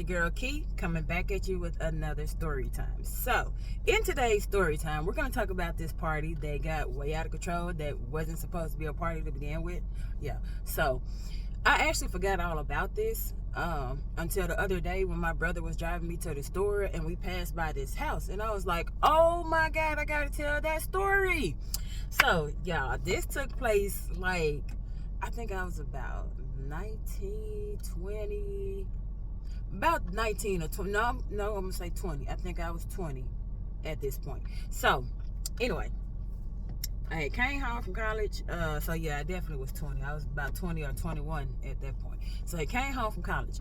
your girl Key, coming back at you with another story time. So, in today's story time, we're going to talk about this party that got way out of control, that wasn't supposed to be a party to begin with. Yeah, so I actually forgot all about this until the other day when my brother was driving me to the store and we passed by this house. And I was like, oh my God, I got to tell that story. So, y'all, this took place like, I think I was about 19, 20, about 19 or 20. No, I'm going to say 20. I think I was 20 at this point. So, anyway, I came home from college. So, yeah, I definitely was 20. I was about 20 or 21 at that point. So, I came home from college.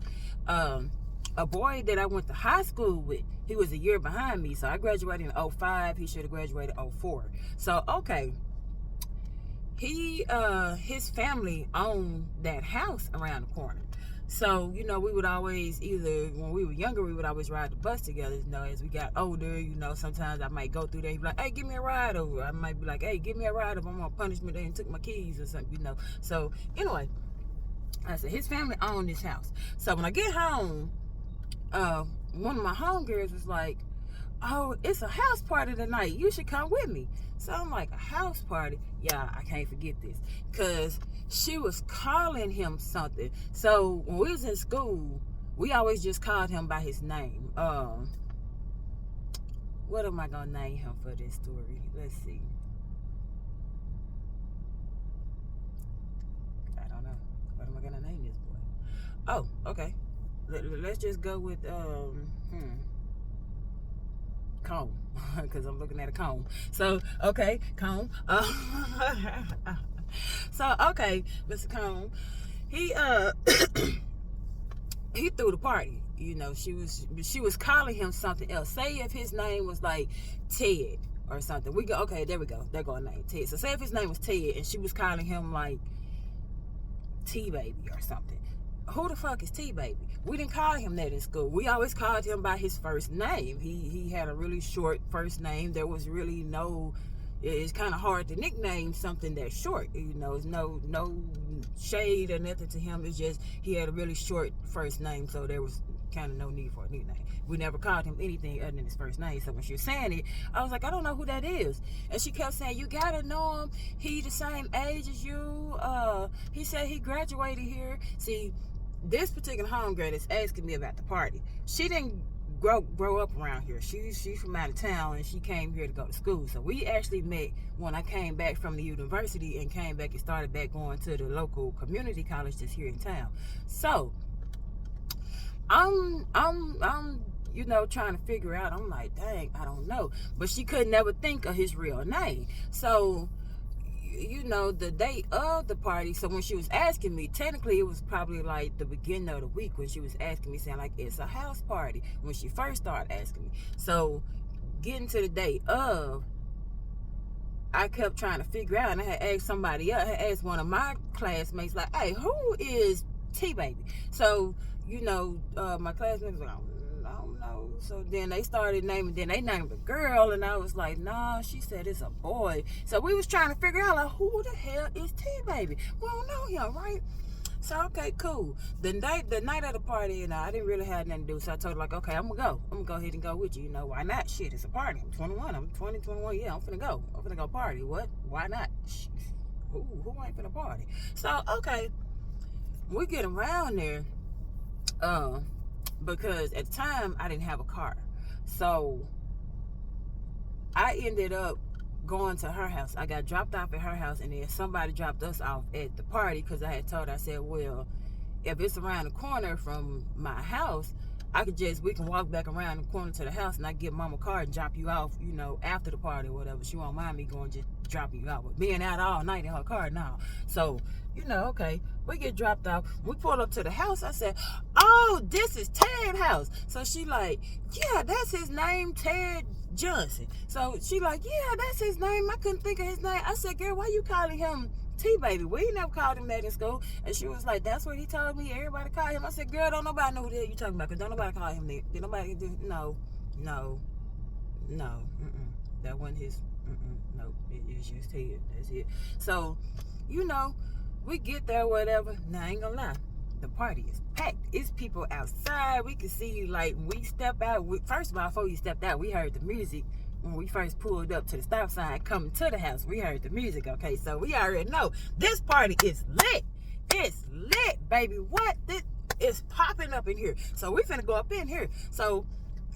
A boy that I went to high school with, he was a year behind me. So, I graduated in 05. He should have graduated 04. So, okay. His family owned that house around the corner. So, you know, we would always, either when we were younger, we would always ride the bus together. You know, as we got older, you know, sometimes I might go through there. He'd be like, hey, give me a ride over. I might be like, hey, give me a ride over. I'm going to punish me. They took my keys or something, you know. So, anyway, I said, his family owned this house. So, when I get home, one of my homegirls was like, oh, it's a house party tonight. You should come with me. So I'm like, a house party? Yeah, I can't forget this. Because she was calling him something. So when we was in school, we always just called him by his name. What am I going to name him for this story? Let's see. I don't know. What am I going to name this boy? Oh, okay. Let's just go with, comb, because I'm looking at a comb. So, okay, comb. So, okay, Mr. Comb, he he threw the party. You know, she was calling him something else. Say if his name was like Ted or something. We go, okay, there we go. They're going name Ted. So say if his name was Ted and she was calling him like T-Baby or something. Who the fuck is T-Baby? We didn't call him that in school. We always called him by his first name. He had a really short first name. There was really no, it's kind of hard to nickname something that short. You know, it's no shade or nothing to him. It's just he had a really short first name, so there was kind of no need for a nickname. We never called him anything other than his first name. So when she was saying it, I was like, I don't know who that is. And she kept saying, you gotta know him. He the same age as you. He said he graduated here. See, this particular homegirl that's asking me about the party, she didn't grow up around here. She's from out of town, and she came here to go to school. So we actually met when I came back from the university and came back and started back going to the local community college that's here in town. So I'm you know, trying to figure out. I'm like, dang, I don't know. But she could never think of his real name. So, you know, the day of the party, so when she was asking me, technically it was probably like the beginning of the week when she was asking me, saying like, it's a house party, when she first started asking me. So getting to the day of, I kept trying to figure out, and I had asked somebody else. I had asked one of my classmates, like, hey, who is T-Baby? So, you know, my classmates was like, I don't know. So then they started naming, then they named a girl, and I was like, nah, she said it's a boy. So we was trying to figure out, like, who the hell is T-Baby? We don't know him, right? So, okay, cool. The night of the party, you know, I didn't really have nothing to do, so I told her, like, okay, I'm gonna go ahead and go with you. You know, why not? Shit, it's a party. I'm 21. I'm 20, 21. Yeah, I'm finna go party. What? Why not? Who ain't finna party? So, okay, we get around there, because at the time I didn't have a car. So I ended up going to her house. I got dropped off at her house, and then somebody dropped us off at the party, because I had told her, I said, well, if it's around the corner from my house, we can walk back around the corner to the house, and I get mama a car and drop you off, you know, after the party or whatever. She won't mind me going just dropping you out. But being out all night in her car, no. So, you know, okay, we get dropped off. We pulled up to the house. I said, oh, this is Ted's house. So she like, yeah, that's his name, Ted Johnson. So she like, yeah, that's his name. I couldn't think of his name. I said, girl, why you calling him T-Baby? We never called him that in school. And she was like, that's what he told me. Everybody call him. I said, girl, don't nobody know who the hell you talking about, because don't nobody call him that. Did nobody do? No. That wasn't his. No, it's just Ted. That's it. So, you know, we get there, whatever. Now, I ain't gonna lie. the party is packed. It's people outside. We can see, like, we step out. First of all, before you stepped out, we heard the music. When we first pulled up to the stop sign coming to the house, we heard the music. Okay, so we already know this party is lit. It's lit, baby. What? This is popping up in here. So we finna go up in here. So,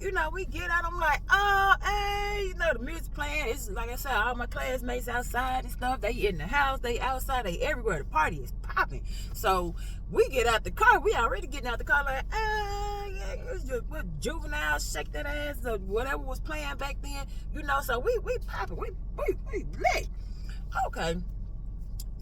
you know, we get out. I'm like, oh, hey, you know, the music playing. It's like I said, all my classmates outside and stuff. They in the house, they outside, they everywhere. The party is popping. So we get out the car. We already getting out the car like, yeah, it was just what Juvenile, Shake That Ass, or whatever was playing back then. You know, so we popping. We lit. Okay,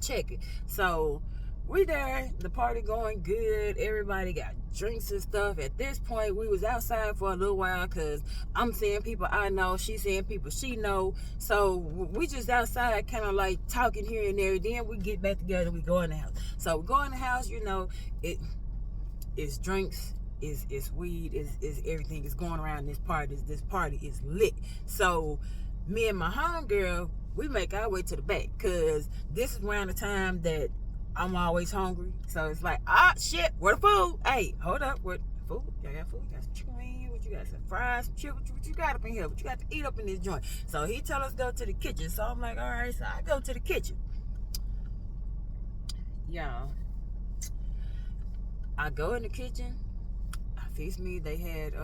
check it. So we there, the party going good. Everybody got drinks and stuff. At this point, we was outside for a little while because I'm seeing people I know, she seeing people she know. So we just outside kind of like talking here and there. Then we get back together, we go in the house. So we go in the house, you know, it's drinks, it's weed, is everything is going around this party. This party is lit. So me and my homegirl, we make our way to the back because this is around the time that I'm always hungry. So it's like, shit, where the food? Hey, hold up, what food? Y'all got food? You got some chicken wings? What you got? Some fries, some chips? What you got up in here? What you got to eat up in this joint? So he tell us go to the kitchen. So I'm like, all right, so I go to the kitchen. Y'all, I go in the kitchen. I fix me. They had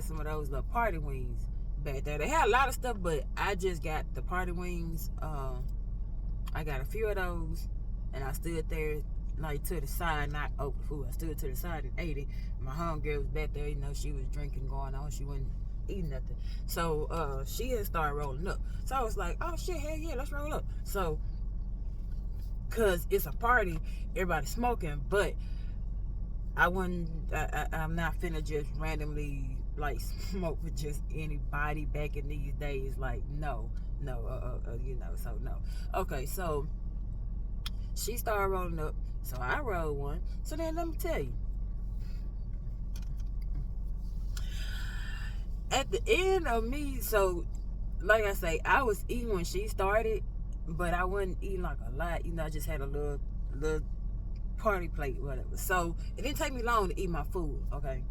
some of those little party wings back there. They had a lot of stuff, but I just got the party wings. I got a few of those. And I stood there, like, to the side, not open food. I stood to the side and ate it. My homegirl was back there, you know, she was drinking going on. She wasn't eating nothing. So she had started rolling up. So I was like, oh, shit, hell yeah, let's roll up. So, because it's a party, everybody's smoking, but I'm not finna just randomly, like, smoke with just anybody back in these days. Like, no, you know, so no. Okay, so she started rolling up, so I rolled one. So then let me tell you, at the end of me, so like I say, I was eating when she started, but I wasn't eating like a lot. You know, I just had a little party plate, whatever. So it didn't take me long to eat my food. Okay.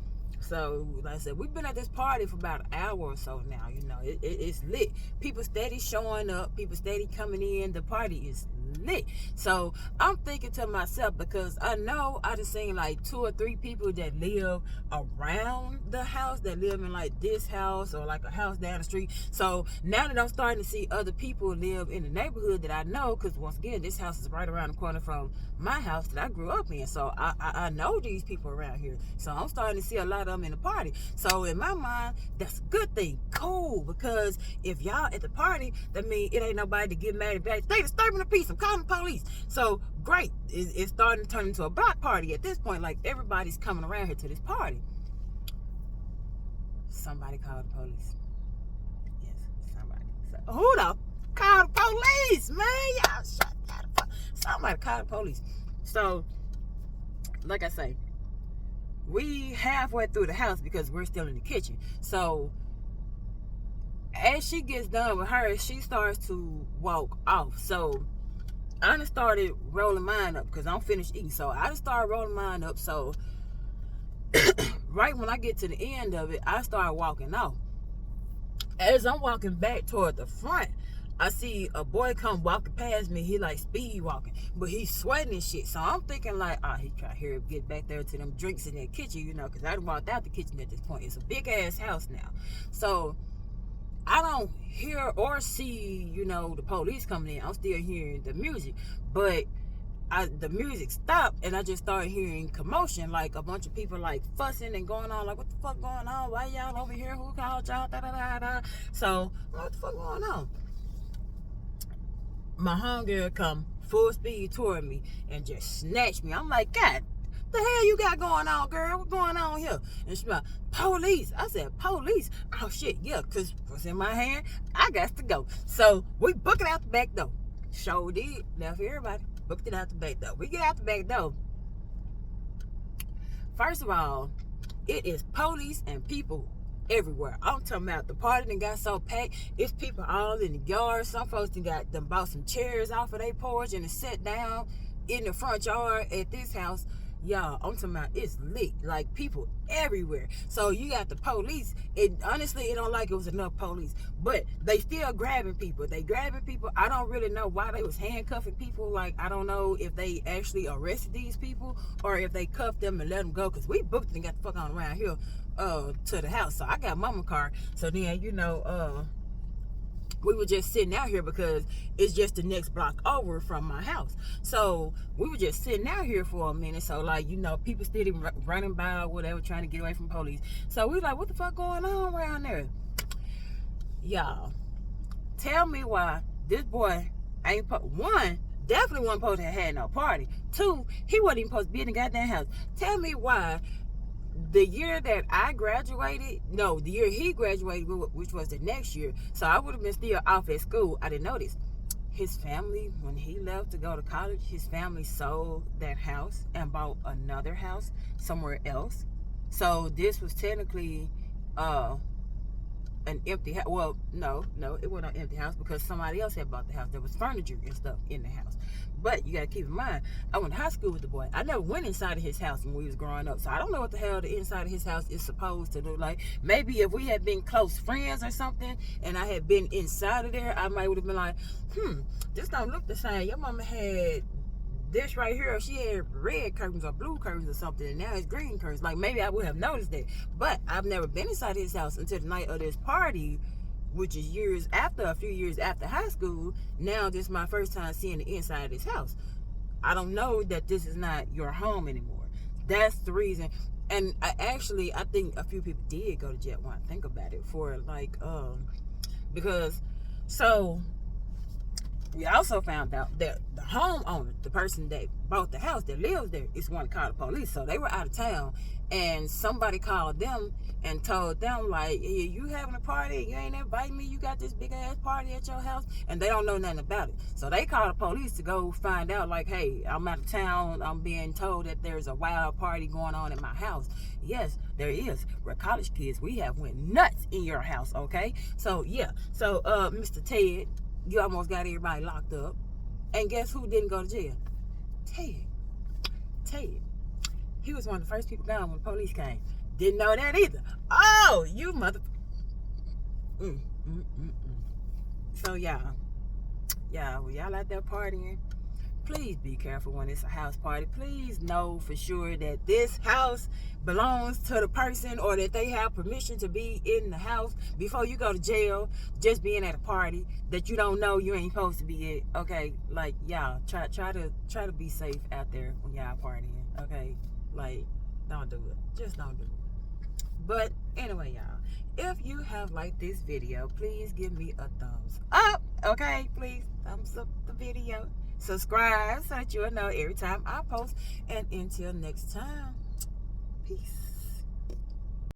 So, like I said, we've been at this party for about an hour or so now. You know, it's lit. People steady showing up. People steady coming in. The party is lit. So, I'm thinking to myself, because I know I just seen like 2 or 3 people that live around the house, that live in like this house or like a house down the street. So, now that I'm starting to see other people live in the neighborhood that I know, because once again, this house is right around the corner from my house that I grew up in. So, I know these people around here. So, I'm starting to see a lot of them in the party. So in my mind, that's a good thing. Cool, because if y'all at the party, that means it ain't nobody to get mad about. They disturbing the peace. I'm calling the police. So great. It's starting to turn into a block party at this point. Like, everybody's coming around here to this party. Somebody called the police. Yes, somebody. So, who the called the police, man? Y'all shut that up. Somebody called the police. So, like I say, we halfway through the house because we're still in the kitchen. So as she gets done with hers, she starts to walk off. So I just started rolling mine up because I'm finished eating. So I just started rolling mine up. So right when I get to the end of it, I start walking off. As I'm walking back toward the front, I see a boy come walking past me. He like speed walking, but he's sweating and shit. So I'm thinking like, he try to get back there to them drinks in that kitchen, you know, because I done walked out the kitchen at this point. It's a big ass house now. So I don't hear or see, you know, the police coming in. I'm still hearing the music, but the music stopped and I just started hearing commotion, like a bunch of people like fussing and going on, like, what the fuck going on? Why y'all over here? Who called y'all? Da, da, da, da. So what the fuck going on? My homegirl come full speed toward me and just snatched me. I'm like, God, the hell you got going on, girl? What's going on here? And she's like, police. I said, police? Oh, shit, yeah, because what's in my hand, I got to go. So we booked it out the back door. Sure did. Left everybody. Booked it out the back door. We get out the back door. First of all, it is police and people everywhere. I'm talking about the party done got so packed. It's people all in the yard. Some folks done bought some chairs off of their porch and sat down in the front yard at this house. Y'all, I'm talking about it's lit. Like, people everywhere. So you got the police. Honestly, it don't like it was enough police. But they still grabbing people. They grabbing people. I don't really know why they was handcuffing people. Like, I don't know if they actually arrested these people or if they cuffed them and let them go. Because we booked and got the fuck on around here to the house. So I got mama car. So then, we were just sitting out here because it's just the next block over from my house. So we were just sitting out here for a minute. So, like, people still running by or whatever, trying to get away from police. So we like, what the fuck going on around there? Y'all, tell me why this boy ain't, one, definitely wasn't supposed to have had no party. Two, he wasn't even supposed to be in the goddamn house. Tell me why the year that I graduated, no, the year he graduated, which was the next year, so I would have been still off at school. I didn't know this. His family, when he left to go to college, his family sold that house and bought another house somewhere else. So this was technically an empty house. Well, no, it wasn't an empty house because somebody else had bought the house. There was furniture and stuff in the house. But you gotta keep in mind, I went to high school with the boy. I never went inside of his house when we was growing up, so I don't know what the hell the inside of his house is supposed to look like. Maybe if we had been close friends or something, and I had been inside of there, I might would have been like, this don't look the same. Your mama had this right here, she had red curtains or blue curtains or something, and now it's green curtains. Like, maybe I would have noticed that. But I've never been inside his house until the night of this party, which is a few years after high school. Now this is my first time seeing the inside of this house. I don't know that this is not your home anymore. That's the reason. And I think a few people did go to jail when I think about it, for like because so we also found out that the homeowner, the person that bought the house, that lives there, is one to call the police. So they were out of town, and somebody called them and told them, like, hey, you having a party? You ain't inviting me? You got this big ass party at your house? And they don't know nothing about it. So they called the police to go find out, like, hey, I'm out of town. I'm being told that there's a wild party going on in my house. Yes, there is. We're college kids. We have went nuts in your house, okay? So, yeah. So, Mr. Ted, you almost got everybody locked up. And guess who didn't go to jail? Ted. He was one of the first people gone when the police came. Didn't know that either. Oh, you mother... So, y'all, when y'all out there partying, please be careful when it's a house party. Please know for sure that this house belongs to the person, or that they have permission to be in the house before you go to jail just being at a party that you don't know you ain't supposed to be at. Okay, like, y'all, try to be safe out there when y'all partying. Okay, like, don't do it. Just don't do it. But anyway, y'all, if you have liked this video, please give me a thumbs up. Okay, please thumbs up the video. Subscribe so that you'll know every time I post. And until next time, peace.